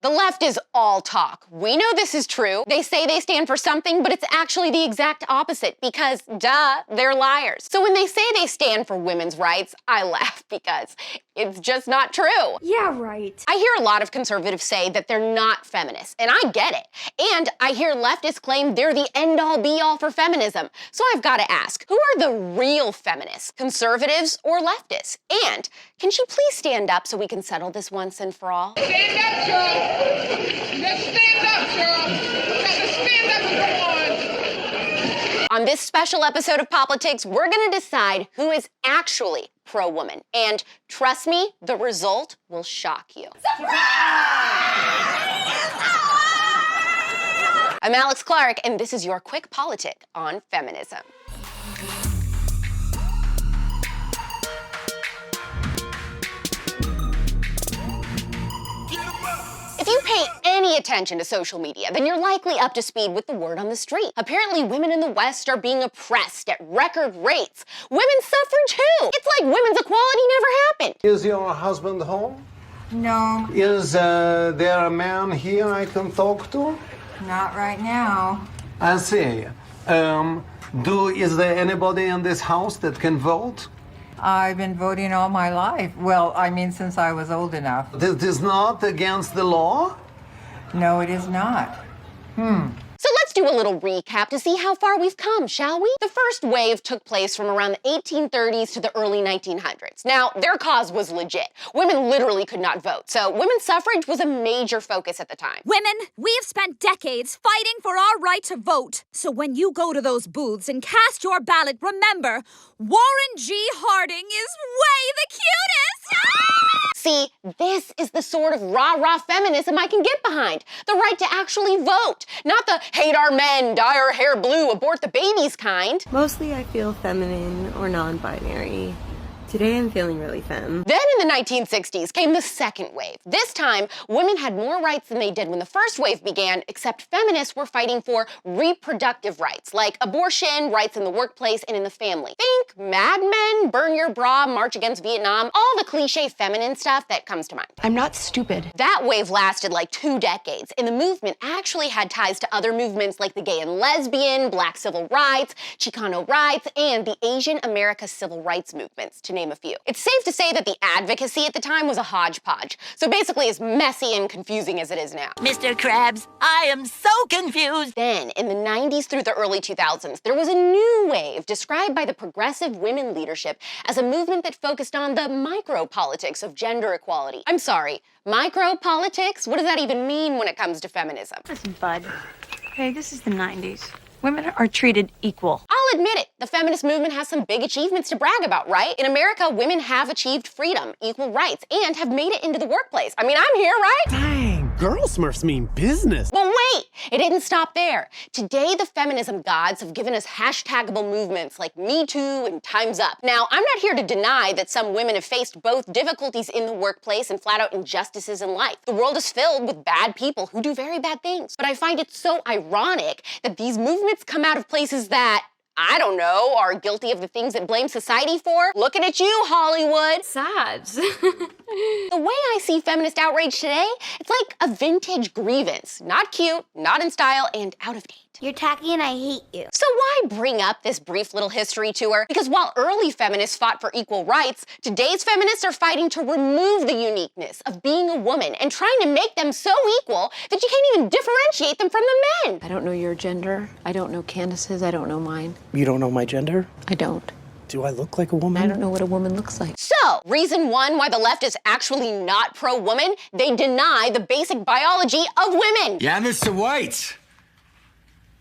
The left is all talk. We know this is true. They say they stand for something, but it's actually the exact opposite because, duh, they're liars. So when they say they stand for women's rights, I laugh because it's just not true. Yeah, right. I hear a lot of conservatives say that they're not feminists, and I get it. And I hear leftists claim they're the end-all be-all for feminism. So I've got to ask, who are the real feminists, conservatives or leftists? And can she please stand up so we can settle this once and for all? Stand up, Joe. Just stand up, Joe. Just stand up and go on. On this special episode of POPlitics, we're gonna decide who is actually pro-woman. And trust me, the result will shock you. I'm AlexClark, and this is your quick politic on feminism. If you pay any attention to social media, then you're likely up to speed with the word on the street. Apparently, women in the West are being oppressed at record rates. Women's suffrage too. It's like women's equality never happened. Is your husband home? No, Is there a man here I can talk to? not right now. I see. Is there anybody in this house that can vote? I've been voting all my life. Well, I mean, since I was old enough. This is not against the law? No, it is not. So let's do a little recap to see how far we've come, shall we? The first wave took place from around the 1830s to the early 1900s. Now, their cause was legit. Women literally could not vote, so women's suffrage was a major focus at the time. Women, we have spent decades fighting for our right to vote. So when you go to those booths and cast your ballot, remember, Warren G. Harding is way the cutest! See, this is the sort of rah-rah feminism I can get behind. The right to actually vote, not the hate our men, dye our hair blue, abort the babies kind. Mostly I feel feminine or non-binary. Today I'm feeling really femme. Then in the 1960s came the second wave. This time, women had more rights than they did when the first wave began, except feminists were fighting for reproductive rights, like abortion, rights in the workplace and in the family. Think Mad Men, burn your bra, march against Vietnam, all the cliche feminine stuff that comes to mind. I'm not stupid. That wave lasted like 2 decades, and the movement actually had ties to other movements like the gay and lesbian, black civil rights, Chicano rights, and the Asian America civil rights movements, to name a few. It's safe to say that the advocacy at the time was a hodgepodge, so basically as messy and confusing as it is now. Mr. Krabs, I am so confused. Then, in the 90s through the early 2000s, there was a new wave described by the progressive women leadership as a movement that focused on the micro-politics of gender equality. I'm sorry, micro-politics? What does that even mean when it comes to feminism? Listen, bud. Hey, this is the 90s. Women are treated equal. I'll admit it, the feminist movement has some big achievements to brag about, right? In America, women have achieved freedom, equal rights, and have made it into the workplace. I mean, I'm here, right? Dang, girl smurfs mean business. But wait, it didn't stop there. Today, the feminism gods have given us hashtagable movements like Me Too and Time's Up. Now, I'm not here to deny that some women have faced both difficulties in the workplace and flat-out injustices in life. The world is filled with bad people who do very bad things. But I find it so ironic that these movements come out of places that, I don't know, are guilty of the things it blames society for. Looking at you, Hollywood. Sad. The way I see feminist outrage today, it's like a vintage grievance. Not cute, not in style, and out of date. You're tacky and I hate you. So why bring up this brief little history tour? Because while early feminists fought for equal rights, today's feminists are fighting to remove the uniqueness of being a woman and trying to make them so equal that you can't even differentiate them from the men. I don't know your gender. I don't know Candace's. I don't know mine. You don't know my gender? I don't. Do I look like a woman? I don't know what a woman looks like. So, reason one why the left is actually not pro-woman, they deny the basic biology of women. Yeah, Mr. White.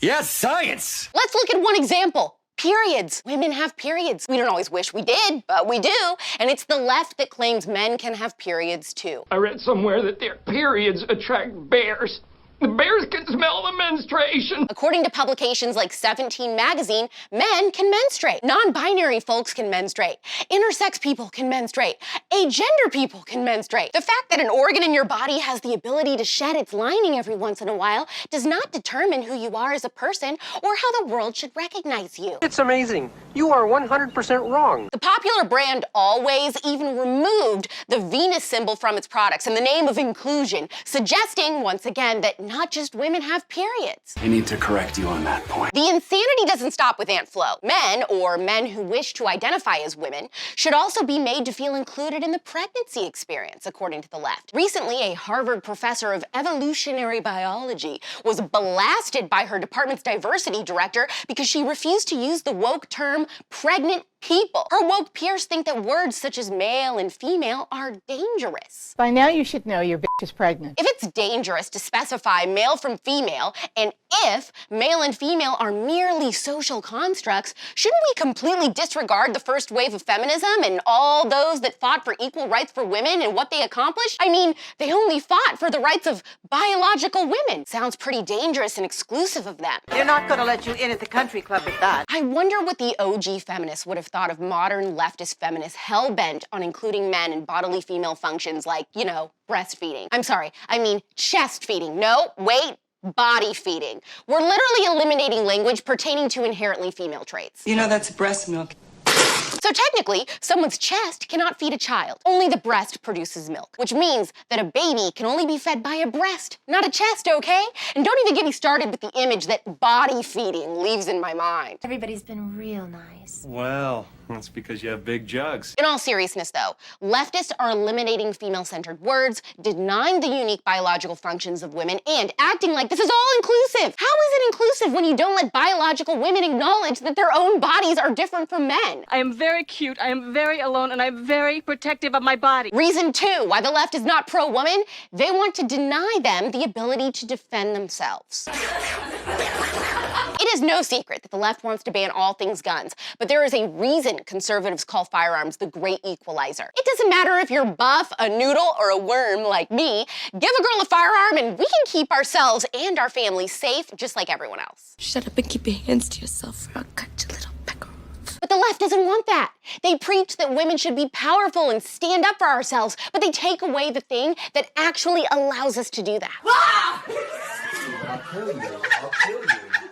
Yes, science. Let's look at one example. Periods. Women have periods. We don't always wish we did, but we do. And it's the left that claims men can have periods too. I read somewhere that their periods attract bears. The bears can smell the menstruation. According to publications like 17 magazine, men can menstruate. Non-binary folks can menstruate. Intersex people can menstruate. Agender people can menstruate. The fact that an organ in your body has the ability to shed its lining every once in a while does not determine who you are as a person or how the world should recognize you. It's amazing. You are 100% wrong. The popular brand Always even removed the Venus symbol from its products in the name of inclusion, suggesting, once again, that not just women have periods. I need to correct you on that point. The insanity doesn't stop with Aunt Flo. Men, or men who wish to identify as women, should also be made to feel included in the pregnancy experience, according to the left. Recently, a Harvard professor of evolutionary biology was blasted by her department's diversity director because she refused to use the woke term pregnant people. Her woke peers think that words such as male and female are dangerous. By now you should know your bitch is pregnant. If it's dangerous to specify male from female, and if male and female are merely social constructs, shouldn't we completely disregard the first wave of feminism and all those that fought for equal rights for women and what they accomplished? I mean, they only fought for the rights of biological women. Sounds pretty dangerous and exclusive of them. They're not gonna let you in at the country club with that. I wonder what the OG feminists would have thought of modern leftist feminists hell-bent on including men in bodily female functions like, you know, breastfeeding. I'm sorry, I mean chest feeding. No, wait, body feeding. We're literally eliminating language pertaining to inherently female traits. You know, that's breast milk. So technically, someone's chest cannot feed a child. Only the breast produces milk, which means that a baby can only be fed by a breast, not a chest, okay? And don't even get me started with the image that body feeding leaves in my mind. Everybody's been real nice. Well, that's because you have big jugs. In all seriousness, though, leftists are eliminating female-centered words, denying the unique biological functions of women, and acting like this is all inclusive. How is it inclusive when you don't let biological women acknowledge that their own bodies are different from men? I am very cute, I am very alone, and I'm very protective of my body. Reason 2 why the left is not pro-woman, they want to deny them the ability to defend themselves. It is no secret that the left wants to ban all things guns, but there is a reason conservatives call firearms the great equalizer. It doesn't matter if you're buff, a noodle, or a worm like me. Give a girl a firearm and we can keep ourselves and our families safe just like everyone else. Shut up and keep your hands to yourself or I'll cut your little pecker off. But the left doesn't want that. They preach that women should be powerful and stand up for ourselves, but they take away the thing that actually allows us to do that. I'll kill you. I'll kill you.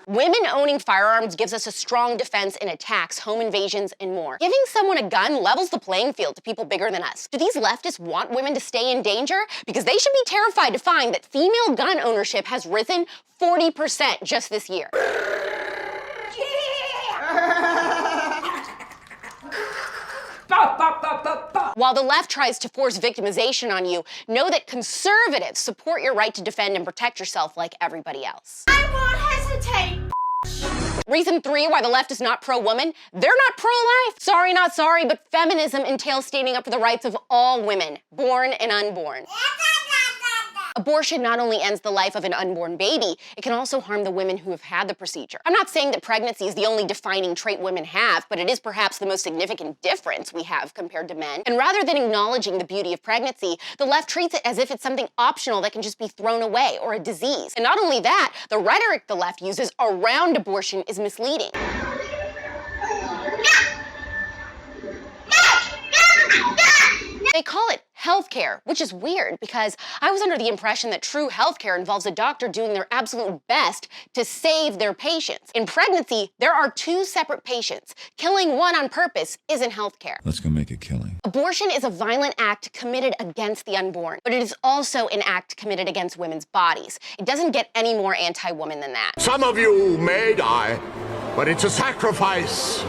Women owning firearms gives us a strong defense in attacks, home invasions, and more. Giving someone a gun levels the playing field to people bigger than us. Do these leftists want women to stay in danger? Because they should be terrified to find that female gun ownership has risen 40% just this year. While the left tries to force victimization on you, know that conservatives support your right to defend and protect yourself like everybody else. I won't hesitate. Reason 3 why the left is not pro-woman, they're not pro-life. Sorry, not sorry, but feminism entails standing up for the rights of all women, born and unborn. Abortion not only ends the life of an unborn baby, it can also harm the women who have had the procedure. I'm not saying that pregnancy is the only defining trait women have, but it is perhaps the most significant difference we have compared to men. And rather than acknowledging the beauty of pregnancy, the left treats it as if it's something optional that can just be thrown away or a disease. And not only that, the rhetoric the left uses around abortion is misleading. They call it healthcare, which is weird because I was under the impression that true healthcare involves a doctor doing their absolute best to save their patients. In pregnancy, there are 2 separate patients. Killing one on purpose isn't healthcare. Let's go make a killing. Abortion is a violent act committed against the unborn, but it is also an act committed against women's bodies. It doesn't get any more anti-woman than that. Some of you may die, but it's a sacrifice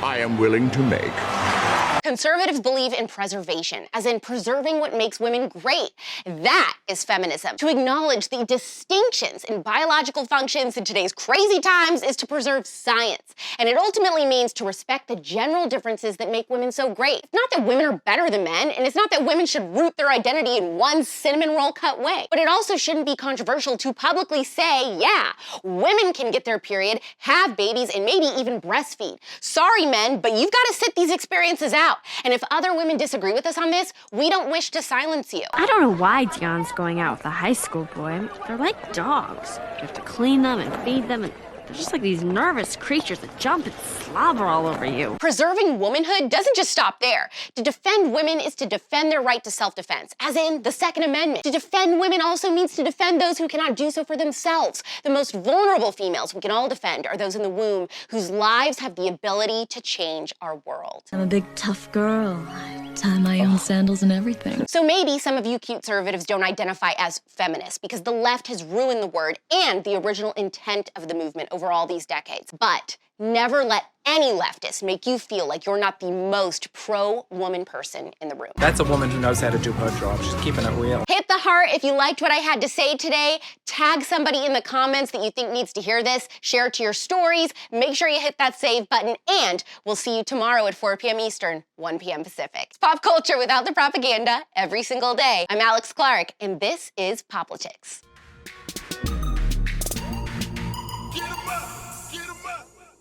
I am willing to make. Conservatives believe in preservation, as in preserving what makes women great. That is feminism. To acknowledge the distinctions in biological functions in today's crazy times is to preserve science. And it ultimately means to respect the general differences that make women so great. It's not that women are better than men, and it's not that women should root their identity in one cinnamon roll cut way. But it also shouldn't be controversial to publicly say, yeah, women can get their period, have babies, and maybe even breastfeed. Sorry, men, but you've got to sit these experiences out. out. And if other women disagree with us on this, we don't wish to silence you. I don't know why Dion's going out with a high school boy. They're like dogs. You have to clean them and feed them, and they're just like these nervous creatures that jump and slobber all over you. Preserving womanhood doesn't just stop there. To defend women is to defend their right to self-defense, as in the Second Amendment. To defend women also means to defend those who cannot do so for themselves. The most vulnerable females we can all defend are those in the womb, whose lives have the ability to change our world. I'm a big tough girl. I tie my own sandals and everything. So maybe some of you CUTEservatives don't identify as feminists because the left has ruined the word and the original intent of the movement over all these decades. But never let any leftist make you feel like you're not the most pro-woman person in the room. That's a woman who knows how to do her job. She's keeping it real. Hit the heart if you liked what I had to say today. Tag somebody in the comments that you think needs to hear this. Share it to your stories. Make sure you hit that save button. And we'll see you tomorrow at 4 p.m. Eastern, 1 p.m. Pacific. It's pop culture without the propaganda every single day. I'm AlexClark, and this is POPlitics.